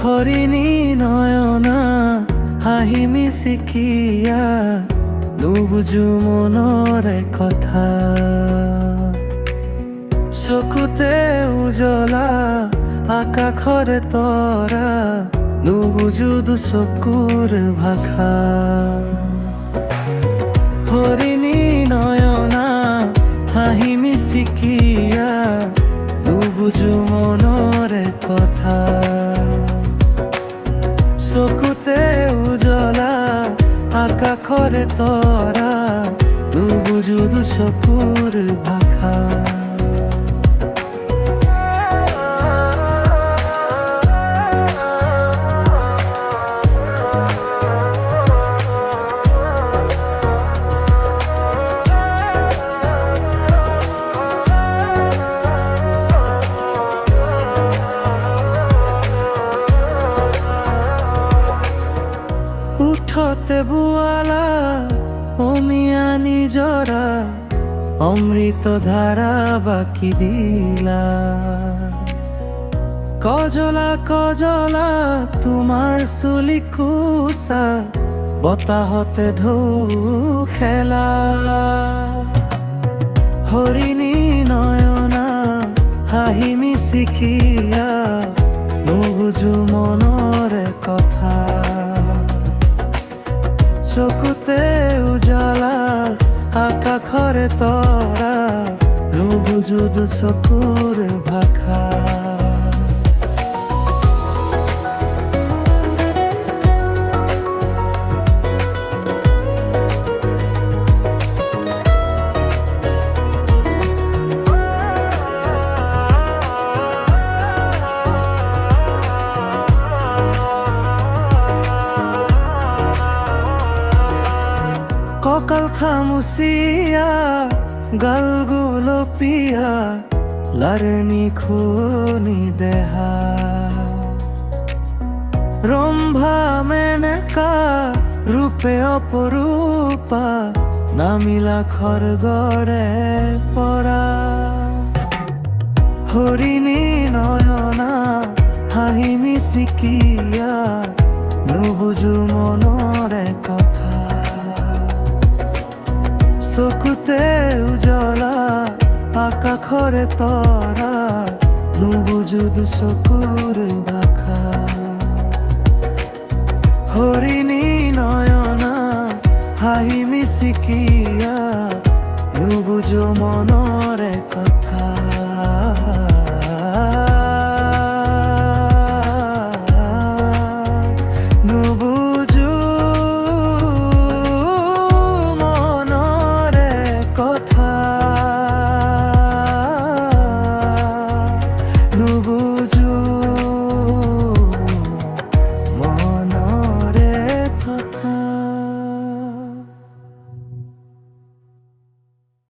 হরিণী নয়না হাঁহি মিচিকিয়া নুবুজো মনৰে কথা চকুতে উজলা আকাশৰে তৰা নুবুজো দুচকুৰ ভাষা হরিণী নয়না হাঁহি মিচিকিয়া নুবুজো মনৰে কথা চকুতে উজলা আকাশৰে তৰা নুবুজো দুচকুৰ ভাষা উঠতে বুয়ালা অমিয়া নিজৰা অমৃত ধাৰা বাকি দিলা কজলা কজলা তোমাৰ চুলি কোচা বতাহতে ঢৌ খেলা হৰিণী নয়না হাঁহি মিচিকিয়া নুবুজো মনৰে কথা চকুতে উজালা আকাশৰে তৰা নুবুজো দুচকুৰ ভাষা ককাল খামুচিয়া গাল গুলপীয়া লাৰণী খুনি দেহা ৰম্ভা মেনকা ৰূপে অপৰূপা নামিলা খৰগৰে পৰা হৰিণী নয়না হাঁহি মিচিকিয়া নুবুজো মনৰে কথা চকুতে উজলা আকাশৰে তৰা নুবুজো দুচকুৰ ভাষা হৰিণী নয়না হাঁহি মিচিকিয়া নুবুজো মনৰ